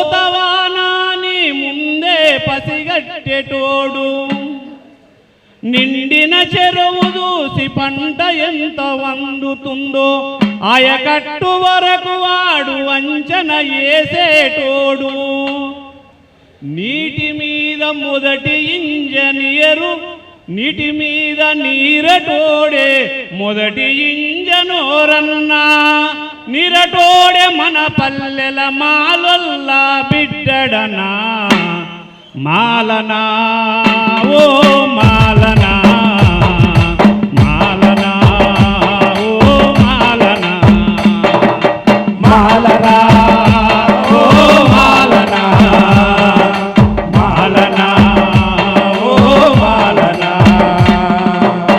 కుండపోతవానాని ముందే పసిగట్టెటోడు నిండిన చెరువు చూసి పంట ఎంత వండుతుందో ఆయకట్టు వరకు వాడు వంచన వేసేటోడు నీటి మీద మొదటి ఇంజనీరు నీటి మీద నీరటోడే మొదటి ఇంజనోరన్నా నిరటోడే మన పల్లెల మాలొల్లా బిడ్డడనా మాలనా ఓ మాలనా మాలనా ఓ మాలనా మాలనా ఓ మాలనా మాలనా ఓ మాలనా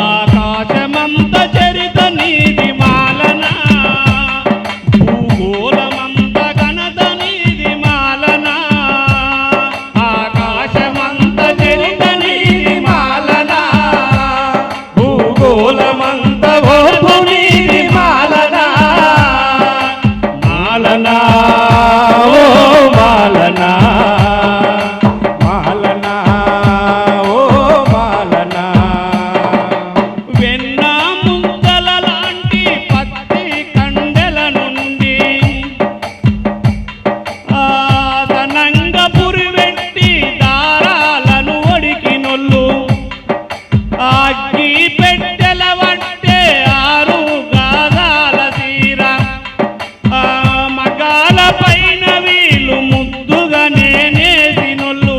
ఆకాశమంత చరిత నీది మాలనా భూగోళమంత ఘనత నీది మాలనా ఆకాశమంత చరిత నీది మాలనా భూగోళమంత ఓర్పు నీది మాలనా మాలనా ఓ మాలనా మాలనా ఓ మాలనా వెన్న ముద్దల లాంటి పత్తి కండెల నుండి ఆసనంగ పురివెట్టి దారాలను ఒడికినొల్లు అగ్గి పెట్టెల వట్టే ఆరు గాదాల తీర మగాల పైన వీలు ముద్దుగా నేనేసినొల్లు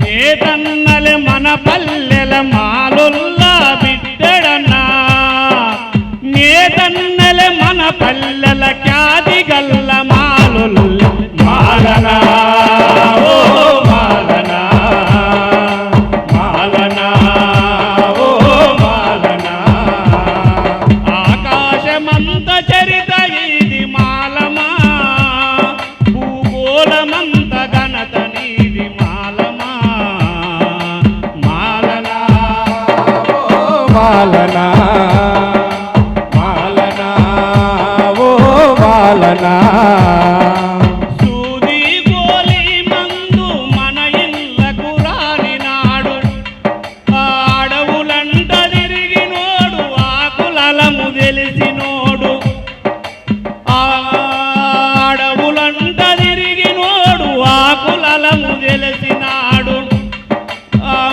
నేతన్నలే మన పల్లెల మాలొల్లా బిడ్డడన్నా నేతన్నలే మన పల్లెల ఖ్యాతి గల్ల మాలొల్ల మాలనా ఓ మాలనా మాలనా ఓ మాలనా ఆకాశమంత చరిత ఇది మాలమా భూగోళమంత ఘనత నీది మాలమా మాలనా ఓ మాలనా మాలనా ఓ మాలనా సూది గోలి మందు మన ఇళ్ళకు రానినాడు అడవులంట తిరిగినోడు ఆకులము తెలిసినోడు అడవులంట తిరిగినోడు ఆకులము తెలిసినాడు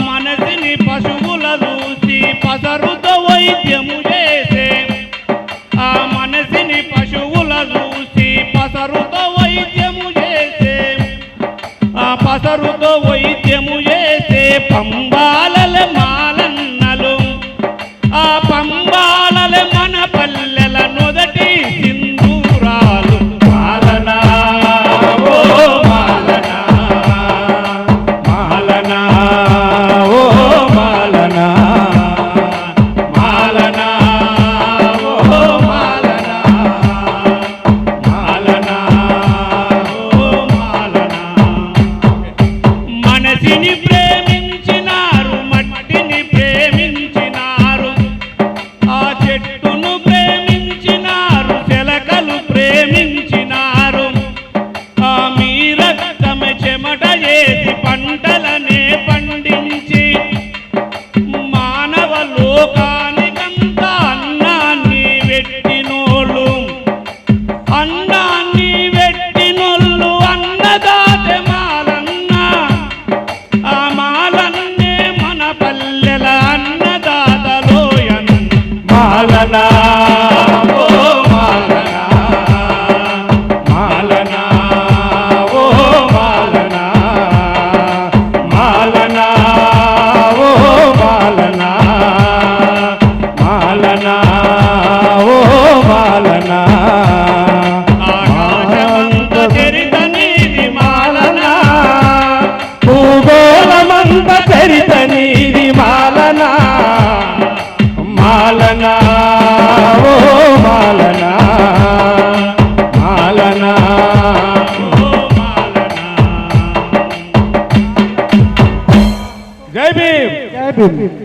మనసిని పశువుల చూసి పసరుతో వైద్యము చేసే మనసిని పశువుల చూసి పసరుతో వైద్యము చేసే పసరుతో వైద్యము చేసే పంబాలల మాలన్నలు ఆ పంబాలల మన పల్లెల నొదటి సింధూరాలు మాలనా ఓ మాలనా మాలనా ఓ మాలనా మాలనా ఓ మాలనా మాలనా ఓ మాలనా మనసిని ప్రేమించినారు మట్టిని ప్రేమించినారు ఆ చెట్టును ప్రేమించినారు చెలకలు ప్రేమించినారు ఆ మీ రక్తమే చెమట చేసి పంటలనే పండించి మానవ లోకానికంత అన్నాన్ని పెట్టినోళ్ళు అన్నాన్ని పెట్టినోళ్ళు అన్నదాతే మాలన్న ఆ మాలన్నే మన పల్లెల అన్నదాతలోయన్ మాలనా ఓ మాలనా మాలనా ఓ మాలనా మాలనా ఓ మాలనా మాలనా ఓ మాలనా ఆకాశమంత చరిత నీది మాలనా భూగోళమంత చరిత నీది మాలనా మాలనా ఓ మాలనా మాలనా ఓ మాలనా జై భీమ్ జై భీమ్.